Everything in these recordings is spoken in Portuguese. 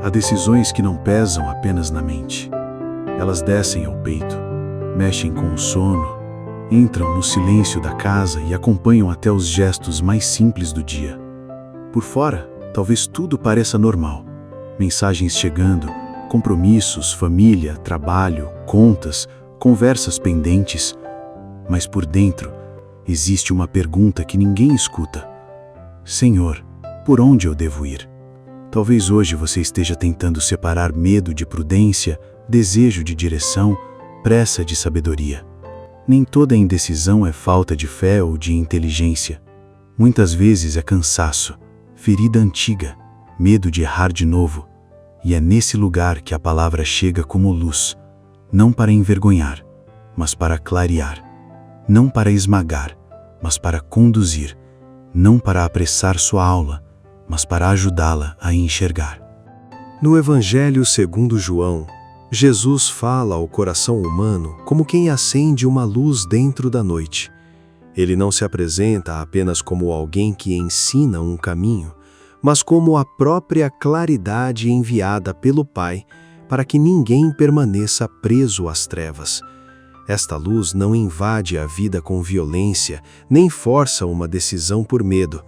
Há decisões que não pesam apenas na mente. Elas descem ao peito, mexem com o sono, entram no silêncio da casa e acompanham até os gestos mais simples do dia. Por fora, talvez tudo pareça normal. Mensagens chegando, compromissos, família, trabalho, contas, conversas pendentes. Mas por dentro, existe uma pergunta que ninguém escuta. Senhor, por onde eu devo ir? Talvez hoje você esteja tentando separar medo de prudência, desejo de direção, pressa de sabedoria. Nem toda indecisão é falta de fé ou de inteligência. Muitas vezes é cansaço, ferida antiga, medo de errar de novo. E é nesse lugar que a palavra chega como luz, não para envergonhar, mas para clarear. Não para esmagar, mas para conduzir. Não para apressar sua aula, mas para ajudá-la a enxergar. No Evangelho segundo João, Jesus fala ao coração humano como quem acende uma luz dentro da noite. Ele não se apresenta apenas como alguém que ensina um caminho, mas como a própria claridade enviada pelo Pai para que ninguém permaneça preso às trevas. Esta luz não invade a vida com violência, nem força uma decisão por medo.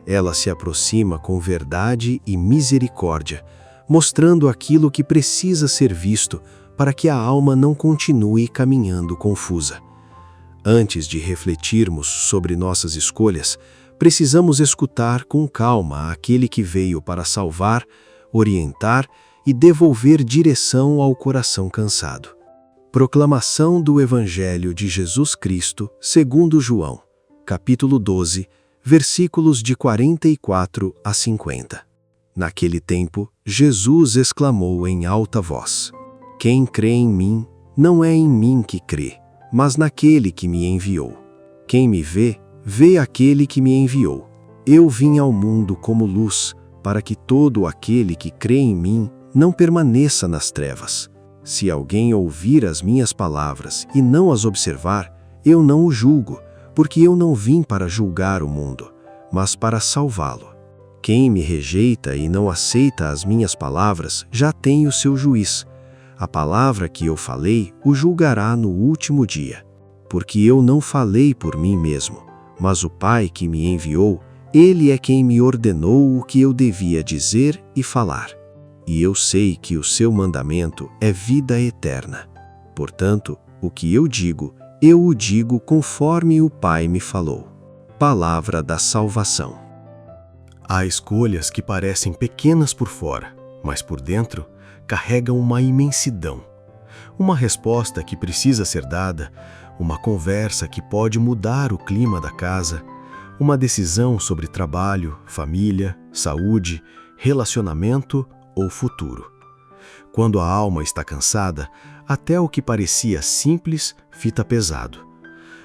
Ela se aproxima com verdade e misericórdia, mostrando aquilo que precisa ser visto para que a alma não continue caminhando confusa. Antes de refletirmos sobre nossas escolhas, precisamos escutar com calma aquele que veio para salvar, orientar e devolver direção ao coração cansado. Proclamação do Evangelho de Jesus Cristo, segundo João, capítulo 12, versículos de 44 a 50. Naquele tempo, Jesus exclamou em alta voz: Quem crê em mim, não é em mim que crê, mas naquele que me enviou. Quem me vê, vê aquele que me enviou. Eu vim ao mundo como luz, para que todo aquele que crê em mim não permaneça nas trevas. Se alguém ouvir as minhas palavras e não as observar, eu não o julgo, porque eu não vim para julgar o mundo, mas para salvá-lo. Quem me rejeita e não aceita as minhas palavras já tem o seu juiz. A palavra que eu falei o julgará no último dia. Porque eu não falei por mim mesmo, mas o Pai que me enviou, Ele é quem me ordenou o que eu devia dizer e falar. E eu sei que o seu mandamento é vida eterna. Portanto, o que eu o digo conforme o Pai me falou. Palavra da salvação. Há escolhas que parecem pequenas por fora, mas por dentro carregam uma imensidão. Uma resposta que precisa ser dada, uma conversa que pode mudar o clima da casa, uma decisão sobre trabalho, família, saúde, relacionamento ou futuro. Quando a alma está cansada, até o que parecia simples fica pesado.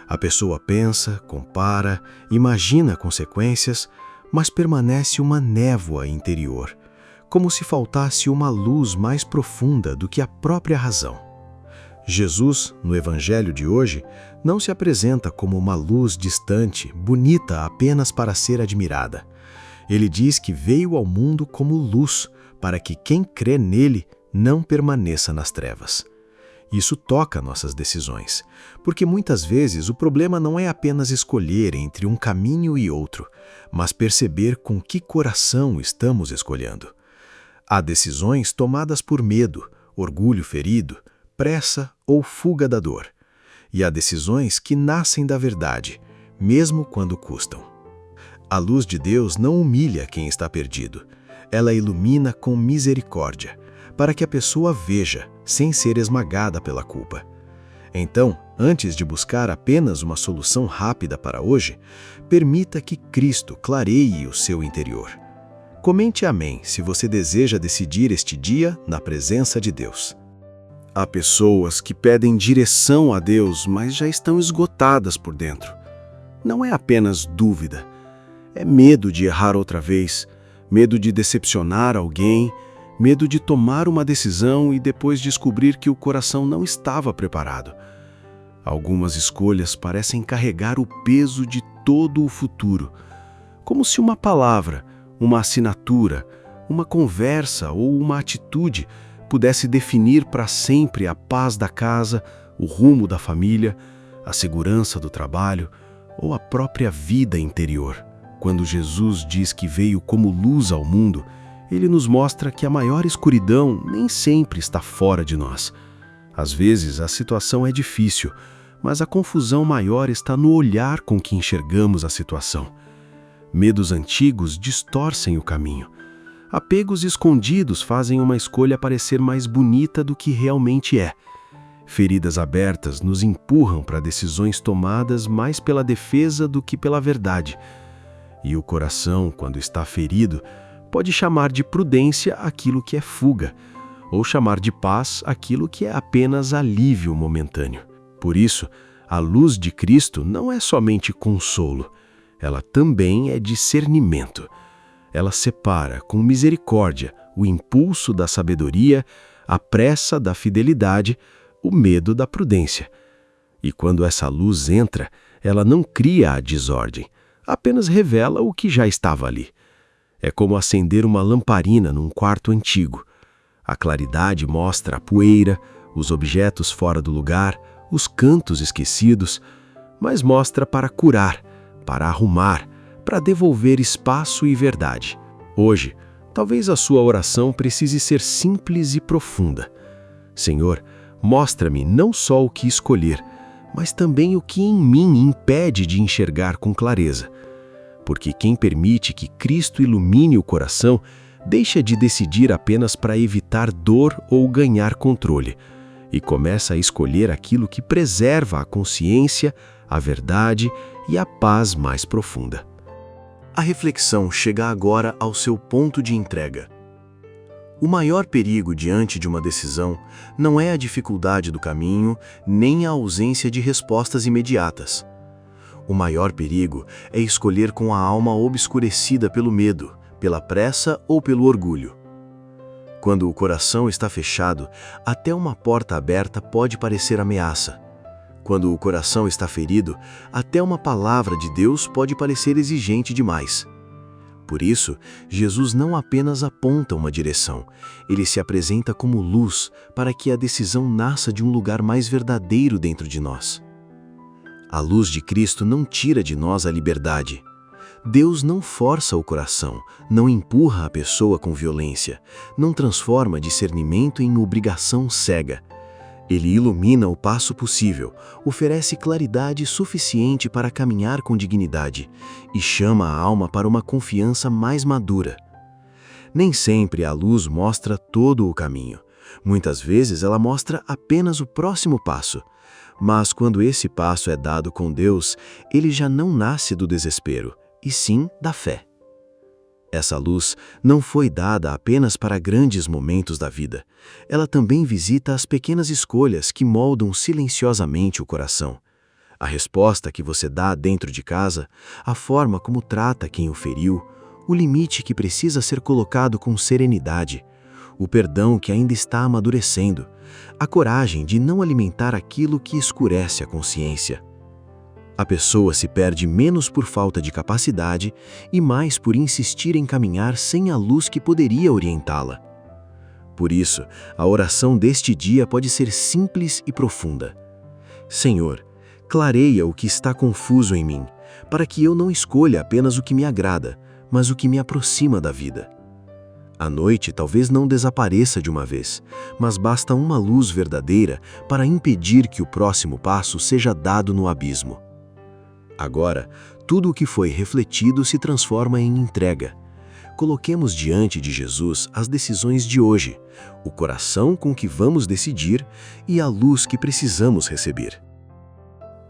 A pessoa pensa, compara, imagina consequências, mas permanece uma névoa interior, como se faltasse uma luz mais profunda do que a própria razão. Jesus, no Evangelho de hoje, não se apresenta como uma luz distante, bonita apenas para ser admirada. Ele diz que veio ao mundo como luz, para que quem crê nele não permaneça nas trevas. Isso toca nossas decisões, porque muitas vezes o problema não é apenas escolher entre um caminho e outro, mas perceber com que coração estamos escolhendo. Há decisões tomadas por medo, orgulho ferido, pressa ou fuga da dor. E há decisões que nascem da verdade, mesmo quando custam. A luz de Deus não humilha quem está perdido. Ela ilumina com misericórdia, para que a pessoa veja, sem ser esmagada pela culpa. Então, antes de buscar apenas uma solução rápida para hoje, permita que Cristo clareie o seu interior. Comente amém se você deseja decidir este dia na presença de Deus. Há pessoas que pedem direção a Deus, mas já estão esgotadas por dentro. Não é apenas dúvida, é medo de errar outra vez, medo de decepcionar alguém, medo de tomar uma decisão e depois descobrir que o coração não estava preparado. Algumas escolhas parecem carregar o peso de todo o futuro, como se uma palavra, uma assinatura, uma conversa ou uma atitude pudesse definir para sempre a paz da casa, o rumo da família, a segurança do trabalho ou a própria vida interior. Quando Jesus diz que veio como luz ao mundo, ele nos mostra que a maior escuridão nem sempre está fora de nós. Às vezes a situação é difícil, mas a confusão maior está no olhar com que enxergamos a situação. Medos antigos distorcem o caminho. Apegos escondidos fazem uma escolha parecer mais bonita do que realmente é. Feridas abertas nos empurram para decisões tomadas mais pela defesa do que pela verdade. E o coração, quando está ferido, pode chamar de prudência aquilo que é fuga, ou chamar de paz aquilo que é apenas alívio momentâneo. Por isso, a luz de Cristo não é somente consolo, ela também é discernimento. Ela separa com misericórdia o impulso da sabedoria, a pressa da fidelidade, o medo da prudência. E quando essa luz entra, ela não cria a desordem, apenas revela o que já estava ali. É como acender uma lamparina num quarto antigo. A claridade mostra a poeira, os objetos fora do lugar, os cantos esquecidos, mas mostra para curar, para arrumar, para devolver espaço e verdade. Hoje, talvez a sua oração precise ser simples e profunda. Senhor, mostra-me não só o que escolher, mas também o que em mim impede de enxergar com clareza. Porque quem permite que Cristo ilumine o coração, deixa de decidir apenas para evitar dor ou ganhar controle, e começa a escolher aquilo que preserva a consciência, a verdade e a paz mais profunda. A reflexão chega agora ao seu ponto de entrega. O maior perigo diante de uma decisão não é a dificuldade do caminho, nem a ausência de respostas imediatas. O maior perigo é escolher com a alma obscurecida pelo medo, pela pressa ou pelo orgulho. Quando o coração está fechado, até uma porta aberta pode parecer ameaça. Quando o coração está ferido, até uma palavra de Deus pode parecer exigente demais. Por isso, Jesus não apenas aponta uma direção, ele se apresenta como luz para que a decisão nasça de um lugar mais verdadeiro dentro de nós. A luz de Cristo não tira de nós a liberdade. Deus não força o coração, não empurra a pessoa com violência, não transforma discernimento em obrigação cega. Ele ilumina o passo possível, oferece claridade suficiente para caminhar com dignidade e chama a alma para uma confiança mais madura. Nem sempre a luz mostra todo o caminho. Muitas vezes ela mostra apenas o próximo passo. Mas quando esse passo é dado com Deus, ele já não nasce do desespero, e sim da fé. Essa luz não foi dada apenas para grandes momentos da vida. Ela também visita as pequenas escolhas que moldam silenciosamente o coração. A resposta que você dá dentro de casa, a forma como trata quem o feriu, o limite que precisa ser colocado com serenidade, o perdão que ainda está amadurecendo, a coragem de não alimentar aquilo que escurece a consciência. A pessoa se perde menos por falta de capacidade e mais por insistir em caminhar sem a luz que poderia orientá-la. Por isso, a oração deste dia pode ser simples e profunda. Senhor, clareia o que está confuso em mim, para que eu não escolha apenas o que me agrada, mas o que me aproxima da vida. A noite talvez não desapareça de uma vez, mas basta uma luz verdadeira para impedir que o próximo passo seja dado no abismo. Agora, tudo o que foi refletido se transforma em entrega. Coloquemos diante de Jesus as decisões de hoje, o coração com que vamos decidir e a luz que precisamos receber.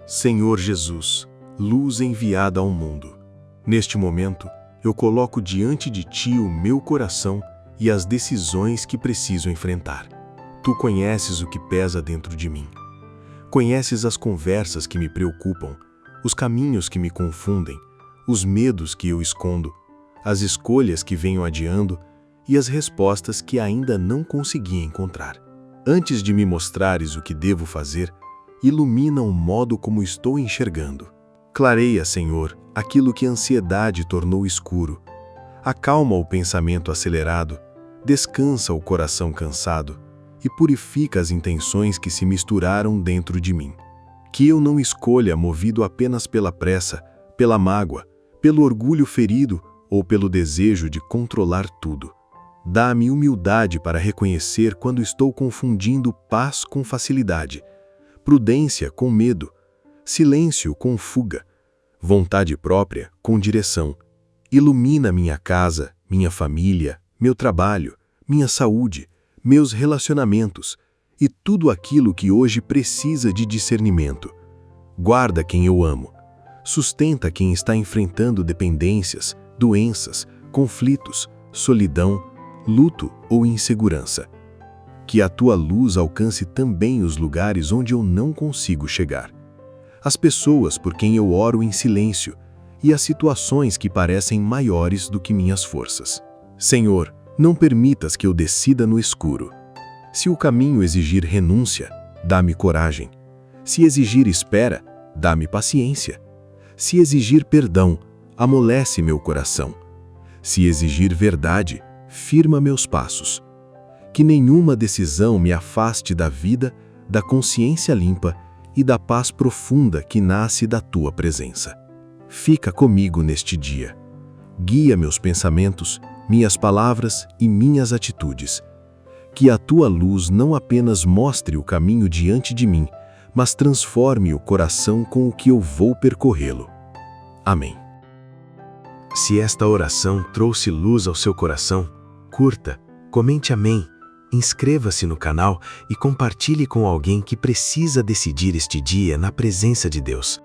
Senhor Jesus, luz enviada ao mundo, neste momento, eu coloco diante de Ti o meu coração e as decisões que preciso enfrentar. Tu conheces o que pesa dentro de mim. Conheces as conversas que me preocupam, os caminhos que me confundem, os medos que eu escondo, as escolhas que venho adiando e as respostas que ainda não consegui encontrar. Antes de me mostrares o que devo fazer, ilumina o modo como estou enxergando. Clareia, Senhor, aquilo que a ansiedade tornou escuro, acalma o pensamento acelerado, descansa o coração cansado e purifica as intenções que se misturaram dentro de mim. Que eu não escolha movido apenas pela pressa, pela mágoa, pelo orgulho ferido ou pelo desejo de controlar tudo. Dá-me humildade para reconhecer quando estou confundindo paz com facilidade, prudência com medo, silêncio com fuga, vontade própria com direção. Ilumina minha casa, minha família, meu trabalho, minha saúde, meus relacionamentos e tudo aquilo que hoje precisa de discernimento. Guarda quem eu amo. Sustenta quem está enfrentando dependências, doenças, conflitos, solidão, luto ou insegurança. Que a tua luz alcance também os lugares onde eu não consigo chegar. As pessoas por quem eu oro em silêncio e as situações que parecem maiores do que minhas forças. Senhor, não permitas que eu decida no escuro. Se o caminho exigir renúncia, dá-me coragem. Se exigir espera, dá-me paciência. Se exigir perdão, amolece meu coração. Se exigir verdade, firma meus passos. Que nenhuma decisão me afaste da vida, da consciência limpa e da paz profunda que nasce da tua presença. Fica comigo neste dia. Guia meus pensamentos, minhas palavras e minhas atitudes. Que a tua luz não apenas mostre o caminho diante de mim, mas transforme o coração com o que eu vou percorrê-lo. Amém. Se esta oração trouxe luz ao seu coração, curta, comente amém, inscreva-se no canal e compartilhe com alguém que precisa decidir este dia na presença de Deus.